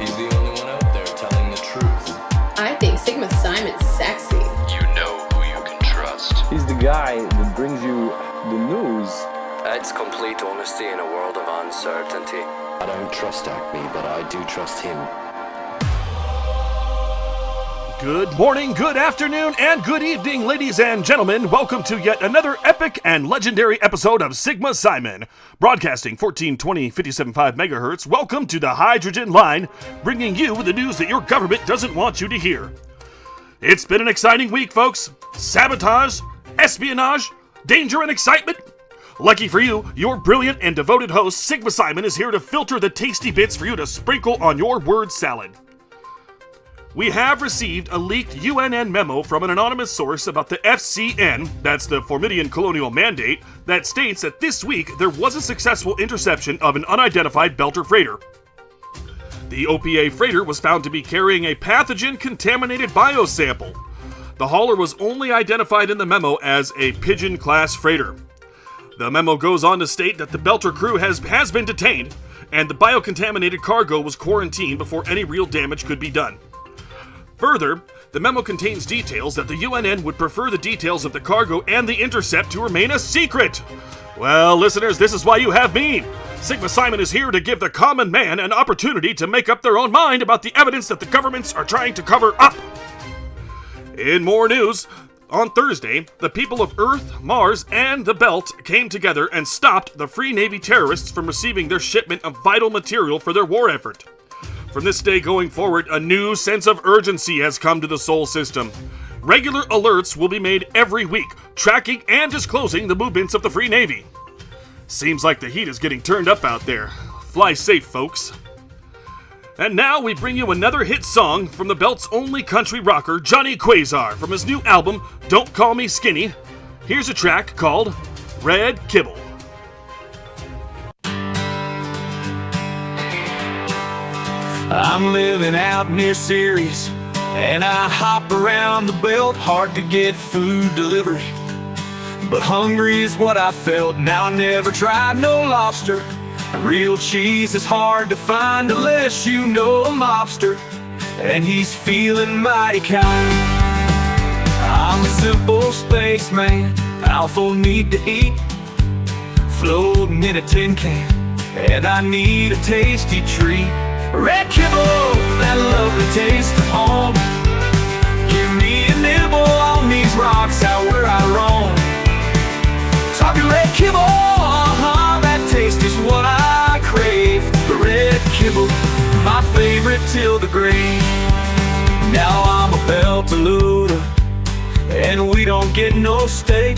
He's the only one out there telling the truth. I think Sigma Simon's sexy. You know who you can trust. He's the guy that brings you the news. It's complete honesty in a world of uncertainty. I don't trust Acme, but I do trust him. Good morning, good afternoon, and good evening, ladies and gentlemen. Welcome to yet another epic and legendary episode of Sigma Simon. Broadcasting 1420-57.5 megahertz, welcome to the Hydrogen Line, bringing you the news that your government doesn't want you to hear. It's been an exciting week, folks. Sabotage, espionage, danger, and excitement. Lucky for you, your brilliant and devoted host, Sigma Simon, is here to filter the tasty bits for you to sprinkle on your word salad. We have received a leaked UNN memo from an anonymous source about the FCN, that's the Formidian Colonial Mandate, that states that this week there was a successful interception of an unidentified Belter freighter. The OPA freighter was found to be carrying a pathogen-contaminated biosample. The hauler was only identified in the memo as a Pigeon-class freighter. The memo goes on to state that the Belter crew has been detained, and the biocontaminated cargo was quarantined before any real damage could be done. Further, the memo contains details that the UNN would prefer the details of the cargo and the intercept to remain a secret. Well, listeners, this is why you have me. Sigma Simon is here to give the common man an opportunity to make up their own mind about the evidence that the governments are trying to cover up. In more news, on Thursday, the people of Earth, Mars, and the Belt came together and stopped the Free Navy terrorists from receiving their shipment of vital material for their war effort. From this day going forward, a new sense of urgency has come to the Sol system. Regular alerts will be made every week, tracking and disclosing the movements of the Free Navy. Seems like the heat is getting turned up out there. Fly safe, folks. And now we bring you another hit song from the Belt's only country rocker, Johnny Quazar, from his new album, Don't Call Me Skinny. Here's a track called Red Kibble. I'm living out near Ceres, and I hop around the belt, hard to get food delivered. But hungry is what I felt, now I never tried no lobster. Real cheese is hard to find unless you know a mobster, and he's feeling mighty kind. I'm a simple spaceman, alpha need to eat, floating in a tin can, and I need a tasty treat. Red kibble, that lovely taste of home. Give me a nibble on these rocks out where I roam. Talking red kibble, that taste is what I crave. The red kibble, my favorite till the grave. Now I'm a Beltalooda, and we don't get no steak,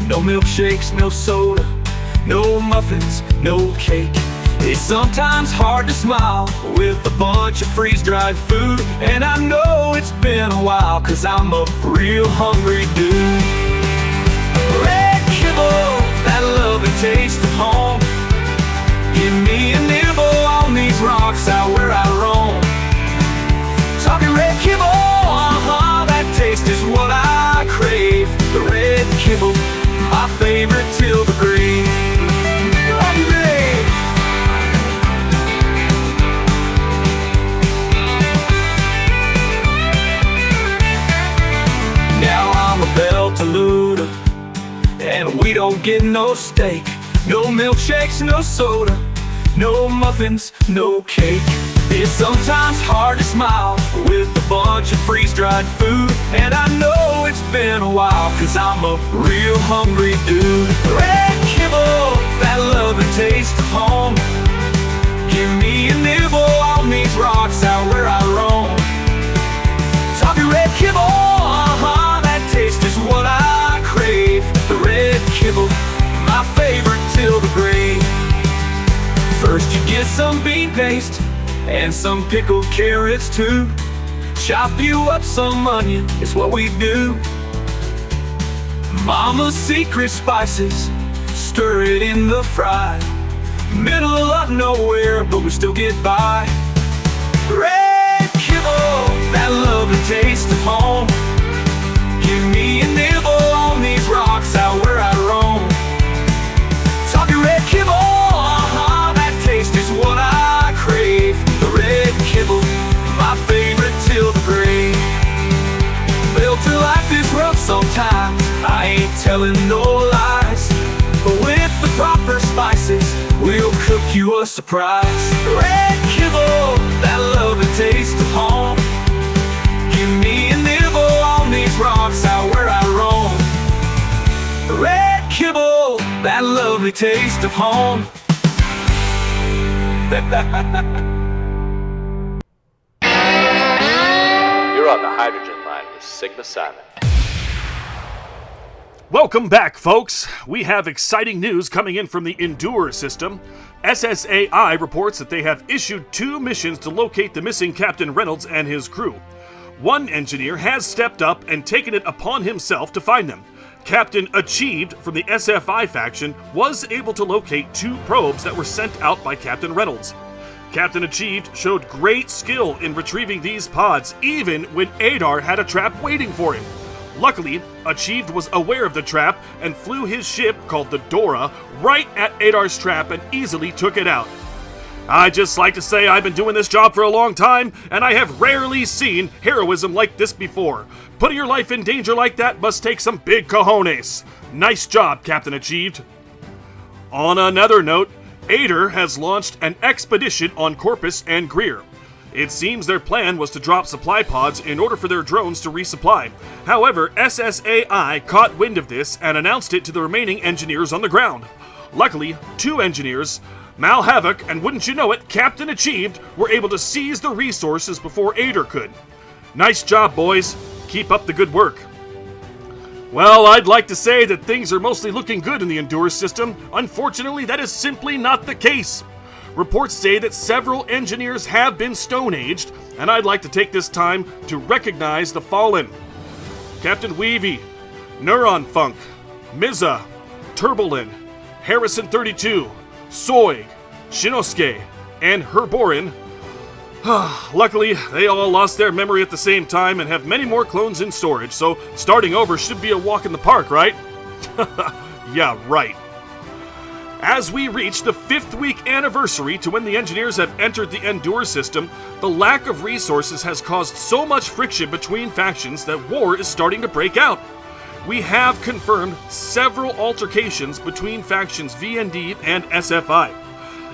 no milkshakes, no soda, no muffins, no cake. It's sometimes hard to smile with a bunch of freeze-dried food, and I know it's been a while, cause I'm a real hungry dude. Red kibble, that lovely taste of home. Give me a nibble on these rocks out where I roam. Talking red kibble, that taste is what I crave. The red kibble, my favorite till the grave. Beltalooda, and we don't get no steak, no milkshakes, no soda, no muffins, no cake. It's sometimes hard to smile with a bunch of freeze-dried food, and I know it's been a while, cause I'm a real hungry dude. Red kibble, that lovely taste of home. Give me a nibble on these rocks out where I roam. Talking red kibble, taste is what I crave. The red kibble, my favorite till the grave. First you get some bean paste and some pickled carrots too. Chop you up some onion, it's what we do. Mama's secret spices, stir it in the fry. Middle of nowhere, but we still get by. Red kibble, that lovely taste of home. Give me a nibble on these rocks out where I roam. Talking red kibble, that taste is what I crave. The red kibble, telling no lies. But with the proper spices, we'll cook you a surprise. Red kibble, that lovely taste of home. Give me a nibble on these rocks out where I roam. Red kibble, that lovely taste of home. You're on the hydrogen line with Sigma Simon. Welcome back, folks. We have exciting news coming in from the Enduur system. SSAI reports that they have issued 2 missions to locate the missing Captain Reynolds and his crew. One engineer has stepped up and taken it upon himself to find them. Captain Achieved from the SFI faction was able to locate 2 probes that were sent out by Captain Reynolds. Captain Achieved showed great skill in retrieving these pods, even when Enduur had a trap waiting for him. Luckily, Achieved was aware of the trap and flew his ship, called the Dora, right at Enduur's trap and easily took it out. I'd just like to say I've been doing this job for a long time, and I have rarely seen heroism like this before. Putting your life in danger like that must take some big cojones. Nice job, Captain Achieved. On another note, Enduur has launched an expedition on Corpus and Greer. It seems their plan was to drop supply pods in order for their drones to resupply. However, SSAI caught wind of this and announced it to the remaining engineers on the ground. Luckily, 2 engineers, Mal Havoc and wouldn't you know it, Captain Achieved, were able to seize the resources before Enduur could. Nice job, boys. Keep up the good work. Well, I'd like to say that things are mostly looking good in the Enduur system. Unfortunately, that is simply not the case. Reports say that several engineers have been stone-aged, and I'd like to take this time to recognize the fallen. Captain Weavy, Neuron Funk, Miza, Turbolin, Harrison 32, Soig, Shinosuke, and Herborin. Luckily, they all lost their memory at the same time and have many more clones in storage, so starting over should be a walk in the park, right? Yeah, right. As we reach the 5th week anniversary to when the engineers have entered the Enduur system, the lack of resources has caused so much friction between factions that war is starting to break out. We have confirmed several altercations between factions VND and SFI.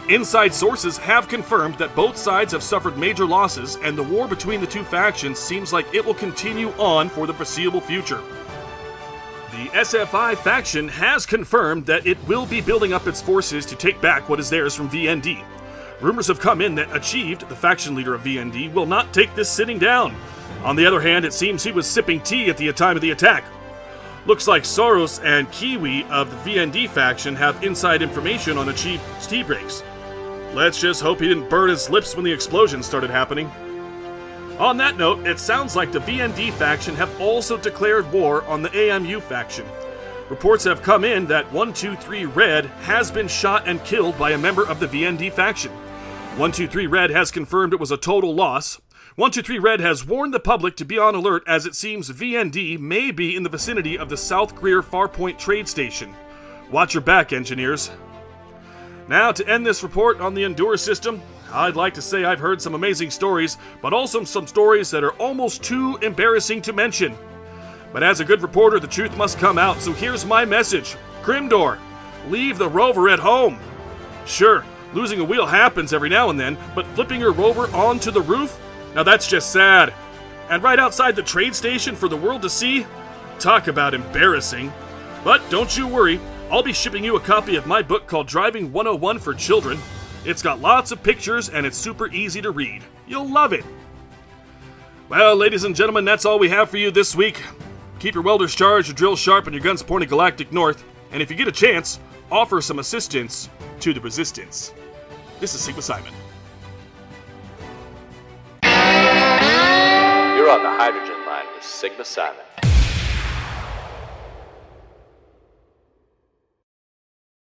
Inside sources have confirmed that both sides have suffered major losses, and the war between the 2 factions seems like it will continue on for the foreseeable future. The SFI faction has confirmed that it will be building up its forces to take back what is theirs from VND. Rumors have come in that Achieved, the faction leader of VND, will not take this sitting down. On the other hand, it seems he was sipping tea at the time of the attack. Looks like Soros and Kiwi of the VND faction have inside information on Achieved's tea breaks. Let's just hope he didn't burn his lips when the explosion started happening. On that note, it sounds like the VND faction have also declared war on the AMU faction. Reports have come in that 123 Red has been shot and killed by a member of the VND faction. 123 Red has confirmed it was a total loss. 123 Red has warned the public to be on alert as it seems VND may be in the vicinity of the South Greer Farpoint trade station. Watch your back, engineers. Now, to end this report on the Enduur system, I'd like to say I've heard some amazing stories, but also some stories that are almost too embarrassing to mention. But as a good reporter, the truth must come out, so here's my message. Grimdor, leave the rover at home. Sure, losing a wheel happens every now and then, but flipping your rover onto the roof? Now that's just sad. And right outside the trade station for the world to see? Talk about embarrassing. But don't you worry, I'll be shipping you a copy of my book called Driving 101 for Children. It's got lots of pictures and it's super easy to read. You'll love it. Well, ladies and gentlemen, that's all we have for you this week. Keep your welders charged, your drills sharp, and your guns pointed galactic north. And if you get a chance, offer some assistance to the resistance. This is Sigma Simon. You're on the hydrogen line with Sigma Simon.